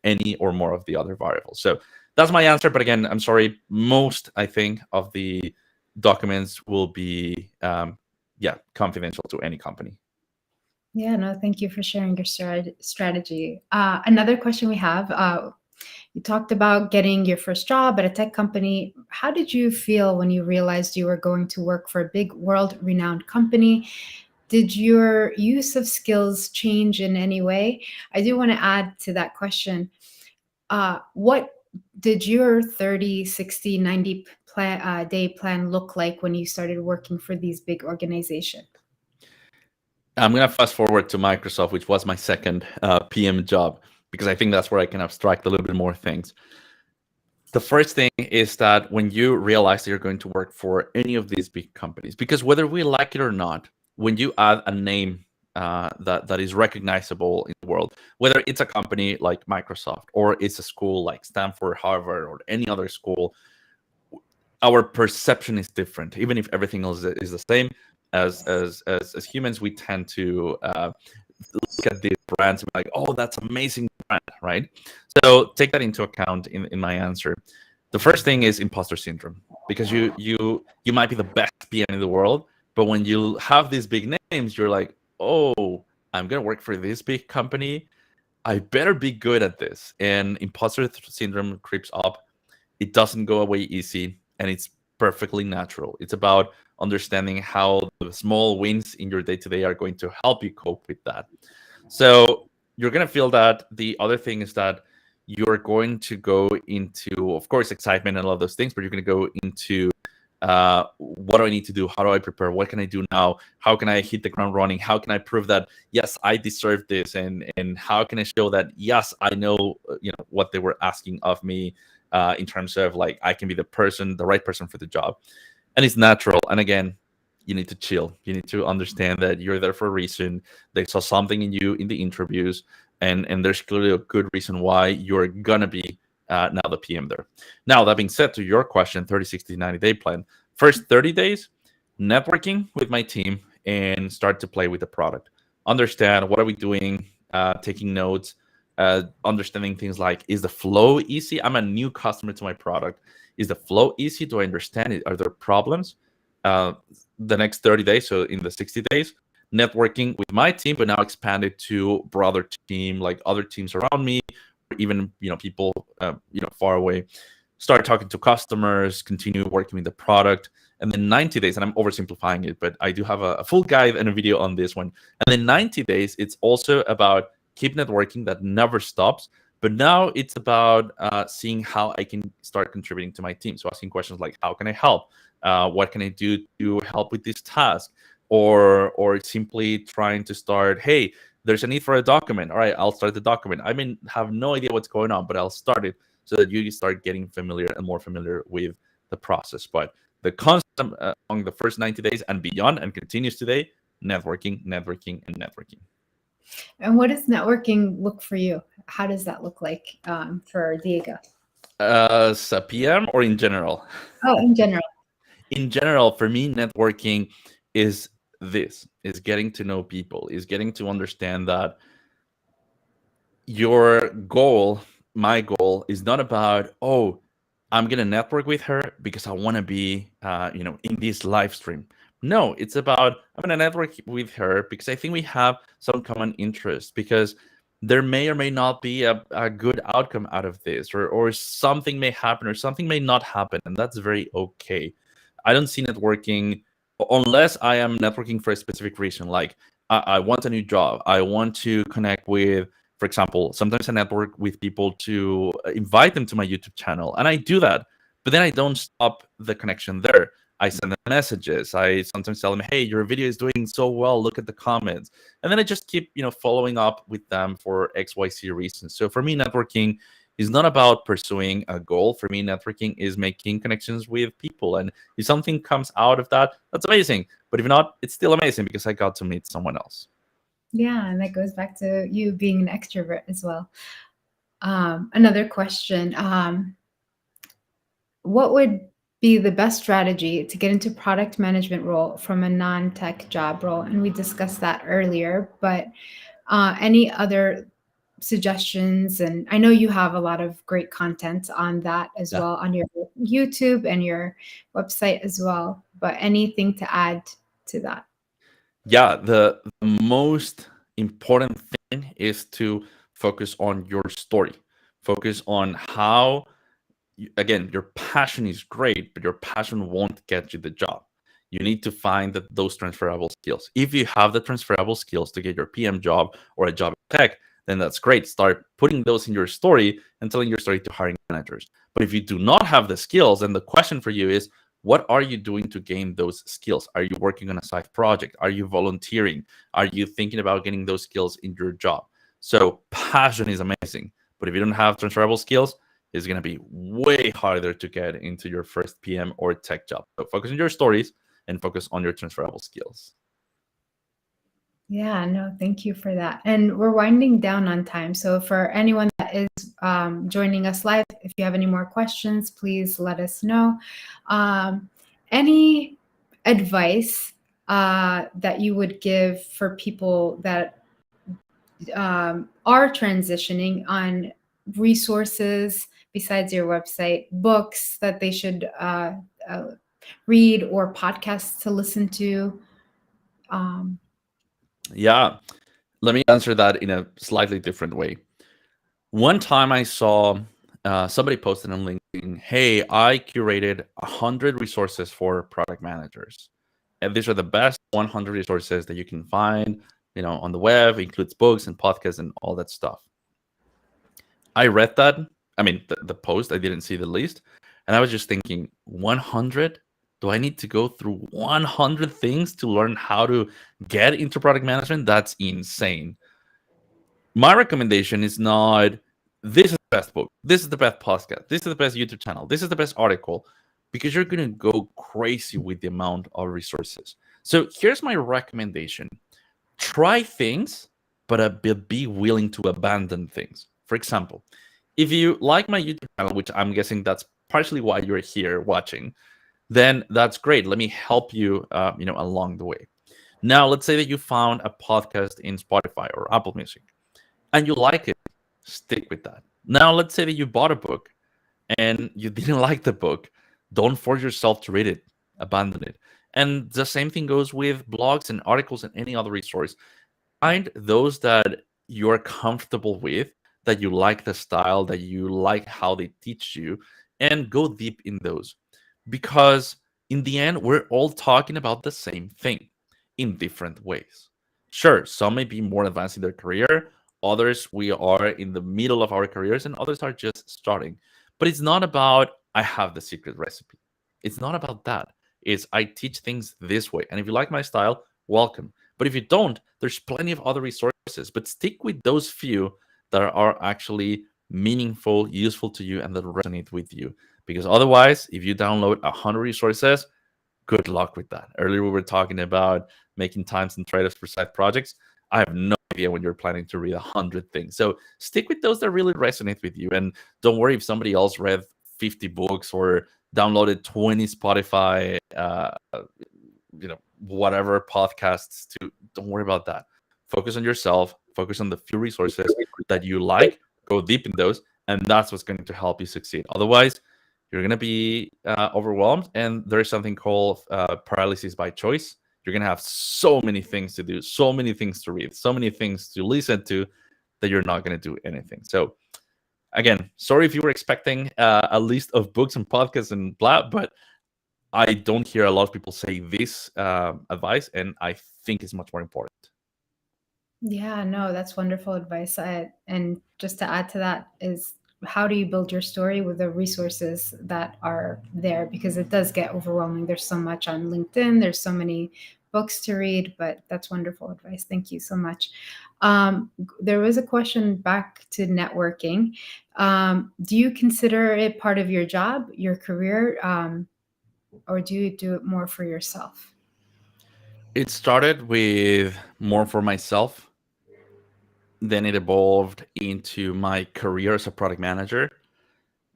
Speaker 2: any or more of the other variables. So that's my answer. But again, I'm sorry, most, I think, of the documents will be confidential to any company.
Speaker 1: Yeah, no, thank you for sharing your strategy. Another question we have, you talked about getting your first job at a tech company. How did you feel when you realized you were going to work for a big world-renowned company? Did your use of skills change in any way? I do want to add to that question. What did your 30, 60, 90 day plan look like when you started working for these big organizations?
Speaker 2: I'm going to fast forward to Microsoft, which was my second PM job, because I think that's where I can abstract a little bit more things. The first thing is that when you realize that you're going to work for any of these big companies, because whether we like it or not, when you add a name that is recognizable in the world, whether it's a company like Microsoft or it's a school like Stanford, Harvard, or any other school, our perception is different. Even if everything else is the same, as humans, we tend to look at these brands and be like, oh, that's amazing brand, right? So take that into account in my answer. The first thing is imposter syndrome, because you might be the best PM in the world, but when you have these big names, you're like, oh, I'm gonna work for this big company, I better be good at this. And imposter syndrome creeps up. It doesn't go away easy, and it's perfectly natural. It's about understanding how the small wins in your day-to-day are going to help you cope with that. So you're going to feel that. The other thing is that you're going to go into, of course, excitement and all of those things, but you're going to go into what do I need to do? How do I prepare? What can I do now? How can I hit the ground running? How can I prove that, yes, I deserve this? And how can I show that, yes, I know, what they were asking of me, in terms of like, I can be the right person for the job. And it's natural. And again, you need to chill. You need to understand that you're there for a reason. They saw something in you in the interviews, and there's clearly a good reason why you're gonna be now the PM there. Now, that being said, to your question, 30, 60, 90 day plan. First 30 days, networking with my team and start to play with the product. Understand what are we doing, taking notes, understanding things like, is the flow easy? I'm a new customer to my product. Is the flow easy? Do I understand it? Are there problems? The next 30 days, so in the 60 days, networking with my team, but now expanded to broader team, like other teams around me, or even people far away. Start talking to customers, continue working with the product, and then 90 days, and I'm oversimplifying it, but I do have a full guide and a video on this one. And then 90 days, it's also about keep networking, that never stops. But now it's about seeing how I can start contributing to my team. So asking questions like, how can I help? What can I do to help with this task? Or simply trying to start, hey, there's a need for a document. All right, I'll start the document. I mean, have no idea what's going on, but I'll start it so that you start getting familiar and more familiar with the process. But the constant among the first 90 days and beyond, and continues today, networking, networking, and networking.
Speaker 1: And what does networking look for you? How does that look like for Diego?
Speaker 2: As a PM or in general?
Speaker 1: Oh, in general.
Speaker 2: In general, for me, networking is this, is getting to know people, is getting to understand that your goal, my goal, is not about, oh, I'm gonna network with her because I want to be, in this live stream. No, it's about, I'm gonna network with her because I think we have some common interests. Because there may or may not be a good outcome out of this, or something may happen or something may not happen, and that's very okay. I don't see networking unless I am networking for a specific reason, like I want a new job, I want to connect with, for example, sometimes I network with people to invite them to my YouTube channel, and I do that. But then I don't stop the connection there. I send them messages. I sometimes tell them, "Hey, your video is doing so well. Look at the comments." And then I just keep, following up with them for XYZ reasons. So for me, networking is not about pursuing a goal. For me, networking is making connections with people. And if something comes out of that, that's amazing. But if not, it's still amazing because I got to meet someone else.
Speaker 1: Yeah, and that goes back to you being an extrovert as well. Another question. What would be the best strategy to get into product management role from a non-tech job role? And we discussed that earlier, but any other suggestions? And I know you have a lot of great content on that as
Speaker 2: Yeah.
Speaker 1: well, on your YouTube and your website as well, but anything to add to that?
Speaker 2: Yeah, the most important thing is to focus on your story. Focus on how, again, your passion is great, but your passion won't get you the job. You need to find those transferable skills. If you have the transferable skills to get your PM job or a job in tech, then that's great. Start putting those in your story and telling your story to hiring managers. But if you do not have the skills, then the question for you is, what are you doing to gain those skills? Are you working on a side project? Are you volunteering? Are you thinking about getting those skills in your job? So passion is amazing, but if you don't have transferable skills, it's going to be way harder to get into your first PM or tech job. So focus on your stories and focus on your transferable skills.
Speaker 1: Yeah, no, thank you for that. And we're winding down on time. So for anyone that is joining us live, if you have any more questions, please let us know. Any advice that you would give for people that are transitioning on resources besides your website, books that they should uh, read or podcasts to listen to? Um,
Speaker 2: Yeah, let me answer that in a slightly different way. One time I saw somebody posted on LinkedIn, "Hey, I curated 100 resources for product managers. And these are the best 100 resources that you can find, on the web. It includes books and podcasts and all that stuff." I read that. I mean, the post, I didn't see the list. And I was just thinking, 100? Do I need to go through 100 things to learn how to get into product management? That's insane. My recommendation is not, this is the best book, this is the best podcast, this is the best YouTube channel, this is the best article, because you're going to go crazy with the amount of resources. So here's my recommendation: try things, but be willing to abandon things. For example, if you like my YouTube channel, which I'm guessing that's partially why you're here watching, then that's great. Let me help you, along the way. Now, let's say that you found a podcast in Spotify or Apple Music and you like it, stick with that. Now, let's say that you bought a book and you didn't like the book. Don't force yourself to read it, abandon it. And the same thing goes with blogs and articles and any other resource. Find those that you're comfortable with, that you like the style, that you like how they teach you, and go deep in those. Because in the end, we're all talking about the same thing in different ways. Sure, some may be more advanced in their career, others we are in the middle of our careers, and others are just starting. But it's not about, I have the secret recipe. It's not about that. It's, I teach things this way. And if you like my style, welcome. But if you don't, there's plenty of other resources. But stick with those few that are actually meaningful, useful to you, and that resonate with you. Because otherwise, if you download 100 resources, good luck with that. Earlier, we were talking about making times and trade-offs for side projects. I have no idea when you're planning to read 100 things. So stick with those that really resonate with you. And don't worry if somebody else read 50 books or downloaded 20 Spotify whatever podcasts to. Don't worry about that. Focus on yourself. Focus on the few resources that you like. Go deep in those, and that's what's going to help you succeed. Otherwise, you're going to be overwhelmed, and there's something called paralysis by choice. You're going to have so many things to do, so many things to read, so many things to listen to, that you're not going to do anything. So again, sorry if you were expecting a list of books and podcasts and blah, but I don't hear a lot of people say this advice, and I think it's much more important.
Speaker 1: Yeah, no, that's wonderful advice. And just to add to that is, how do you build your story with the resources that are there? Because it does get overwhelming. There's so much on LinkedIn, there's so many books to read, but that's wonderful advice. Thank you so much. There was a question back to networking. Do you consider it part of your job, your career, or do you do it more for yourself?
Speaker 2: It started with more for myself, then it evolved into my career as a product manager.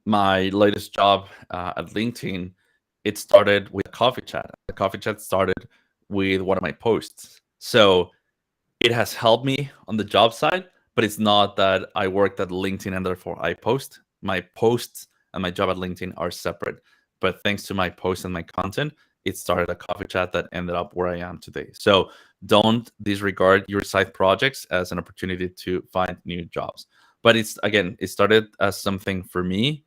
Speaker 2: My latest job at LinkedIn, it started with a coffee chat. The coffee chat started with one of my posts. So it has helped me on the job side, but it's not that I worked at LinkedIn and therefore I post. My posts and my job at LinkedIn are separate. But thanks to my posts and my content, it started a coffee chat that ended up where I am today. So don't disregard your side projects as an opportunity to find new jobs. But it's, again, it started as something for me,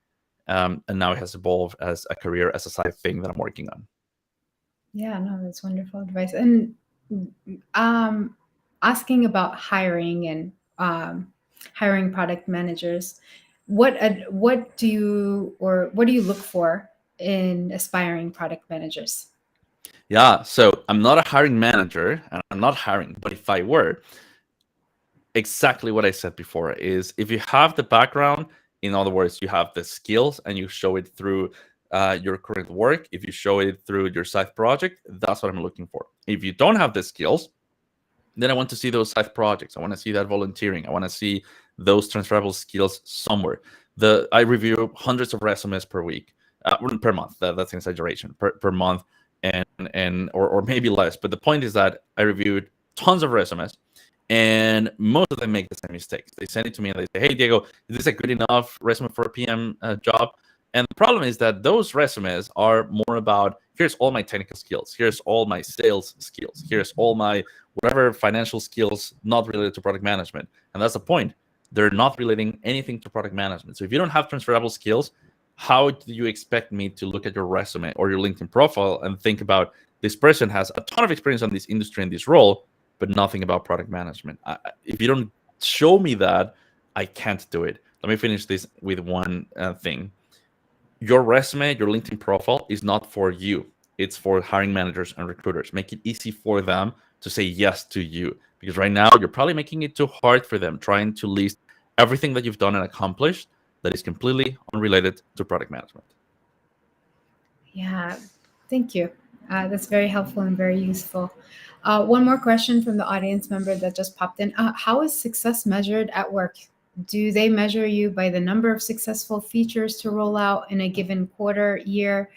Speaker 2: and now it has evolved as a career, as a side thing that I'm working on.
Speaker 1: Yeah, no, that's wonderful advice. And um, asking about hiring and hiring product managers, what do you, or what do you look for in aspiring product managers?
Speaker 2: Yeah, so I'm not a hiring manager and I'm not hiring, but if I were, exactly what I said before is, if you have the background, in other words, you have the skills and you show it through your current work, if you show it through your side project, that's what I'm looking for. If you don't have the skills, then I want to see those side projects. I want to see that volunteering. I want to see those transferable skills somewhere. I review hundreds of resumes per week, per month. That's an exaggeration. Per month, or maybe less. But the point is that I reviewed tons of resumes, and most of them make the same mistakes. They send it to me and they say, "Hey, Diego, is this a good enough resume for a PM job?" And the problem is that those resumes are more about, here's all my technical skills, here's all my sales skills, here's all my whatever financial skills not related to product management. And that's the point. They're not relating anything to product management. So if you don't have transferable skills, how do you expect me to look at your resume or your LinkedIn profile and think about, this person has a ton of experience on this industry and this role, but nothing about product management? If you don't show me that, I can't do it. Let me finish this with one thing. Your resume, your LinkedIn profile is not for you. It's for hiring managers and recruiters. Make it easy for them to say yes to you. Because right now, you're probably making it too hard for them, trying to list everything that you've done and accomplished that is completely unrelated to product management.
Speaker 1: Yeah, thank you. That's very helpful and very useful. One more question from the audience member that just popped in. How is success measured at work? Do they measure you by the number of successful features to roll out in a given quarter, year?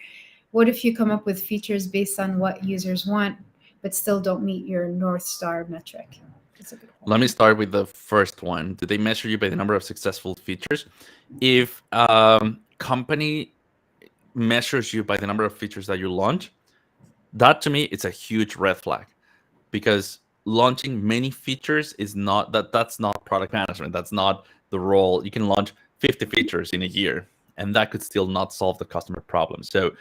Speaker 1: What if you come up with features based on what users want, but still don't meet your North Star metric? That's a good
Speaker 2: Let me
Speaker 1: question.
Speaker 2: start with the first one. Do they measure you by the number of successful features? If company measures you by the number of features that you launch, that to me, it's a huge red flag, because launching many features is not that's not product management. That's not the role. You can launch 50 features in a year, and that could still not solve the customer problem. So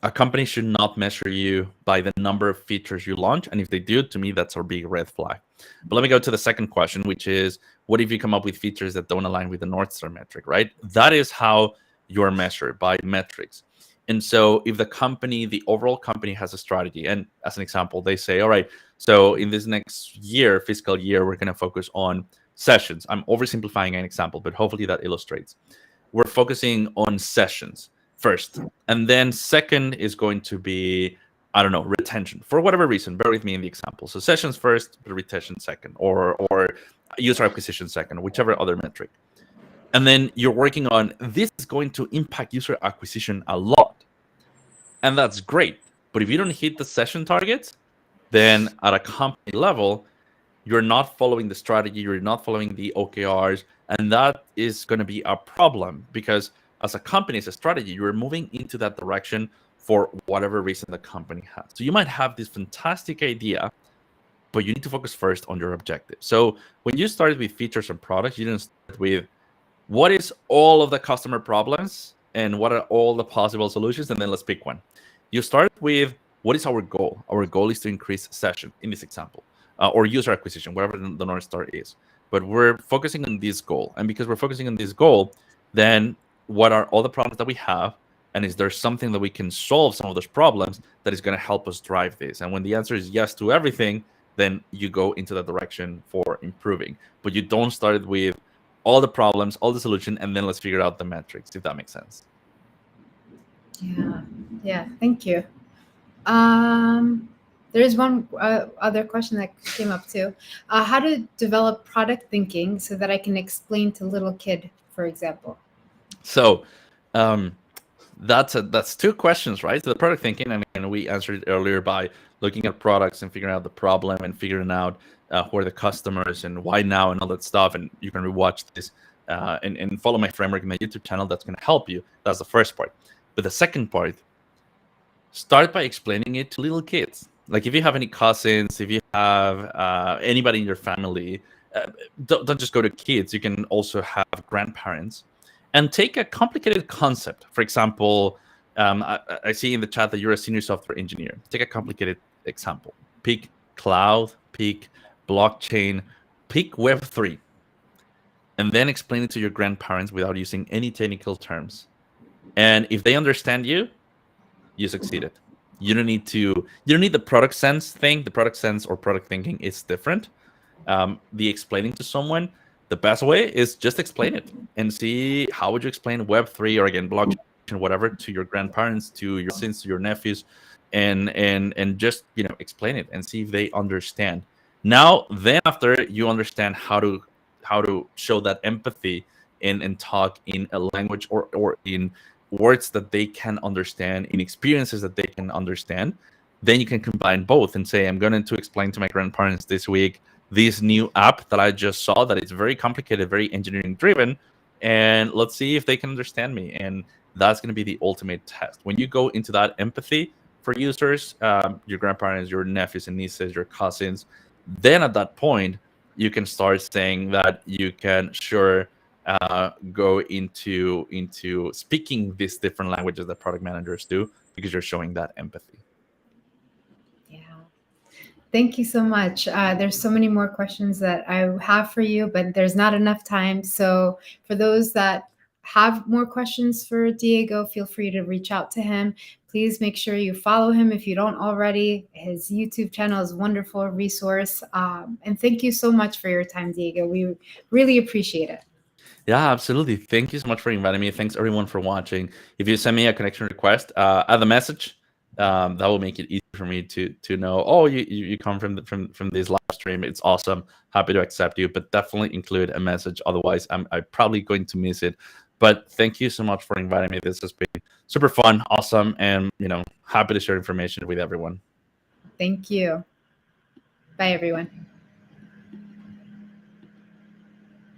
Speaker 2: a company should not measure you by the number of features you launch, and if they do, to me, that's a big red flag. But let me go to the second question, which is, what if you come up with features that don't align with the North Star metric, right? That is how you're measured, by metrics. And so if the company, the overall company, has a strategy, and as an example, they say, all right, so in this next year, fiscal year, we're going to focus on sessions. I'm oversimplifying an example, but hopefully that illustrates. We're focusing on sessions first, and then second is going to be, I don't know, retention, for whatever reason. Bear with me in the example. So sessions first, retention second, or user acquisition second, whichever other metric. And then you're working on, this is going to impact user acquisition a lot, and that's great. But if you don't hit the session targets, then at a company level, you're not following the strategy, you're not following the OKRs, and that is going to be a problem because as a company, as a strategy, you're moving into that direction for whatever reason the company has. So you might have this fantastic idea, but you need to focus first on your objective. So when you started with features and products, you didn't start with what is all of the customer problems and what are all the possible solutions, and then let's pick one. You start with what is our goal. Our goal is to increase session in this example, or user acquisition, whatever the North Star is. But we're focusing on this goal, and because we're focusing on this goal, then what are all the problems that we have, and is there something that we can solve some of those problems that is going to help us drive this? And when the answer is yes to everything, then you go into that direction for improving. But you don't start with all the problems, all the solution, and then let's figure out the metrics, if that makes sense.
Speaker 1: Yeah, thank you. There's one other question that came up too. How to develop product thinking so that I can explain to little kid, for example.
Speaker 2: So that's two questions, right? So the product thinking, and we answered it earlier by looking at products and figuring out the problem and figuring out who are the customers and why now and all that stuff. And you can rewatch this and follow my framework in my YouTube channel. That's going to help you. That's the first part. But the second part, start by explaining it to little kids. Like if you have any cousins, if you have anybody in your family, don't just go to kids. You can also have grandparents and take a complicated concept. For example, I see in the chat that you're a senior software engineer. Take a complicated example. Pick cloud, pick blockchain, pick Web3, and then explain it to your grandparents without using any technical terms. And if they understand you, you succeeded. You don't need the product sense thing. The product sense or product thinking is different. The explaining to someone, the best way is just explain it and see how would you explain Web3 or again blockchain, whatever, to your grandparents, to your sons, to your nephews, and just explain it and see if they understand. Now, then after you understand how to show that empathy and talk in a language or in words that they can understand, in experiences that they can understand, then you can combine both and say, I'm going to explain to my grandparents this week this new app that I just saw that it's very complicated, very engineering driven, and let's see if they can understand me. And that's going to be the ultimate test. When you go into that empathy for users, your grandparents, your nephews and nieces, your cousins, then at that point, you can start saying that you can go into speaking these different languages that product managers do because you're showing that empathy.
Speaker 1: Yeah. Thank you so much. There's so many more questions that I have for you, but there's not enough time. So for those that have more questions for Diego, feel free to reach out to him. Please make sure you follow him if you don't already. His YouTube channel is a wonderful resource. And thank you so much for your time, Diego. We really appreciate it.
Speaker 2: Yeah, absolutely. Thank you so much for inviting me. Thanks everyone for watching. If you send me a connection request, add a message. That will make it easy for me to know. Oh, you come from this live stream. It's awesome. Happy to accept you, but definitely include a message. Otherwise, I'm probably going to miss it. But thank you so much for inviting me. This has been super fun, awesome, and happy to share information with everyone.
Speaker 1: Thank you. Bye, everyone.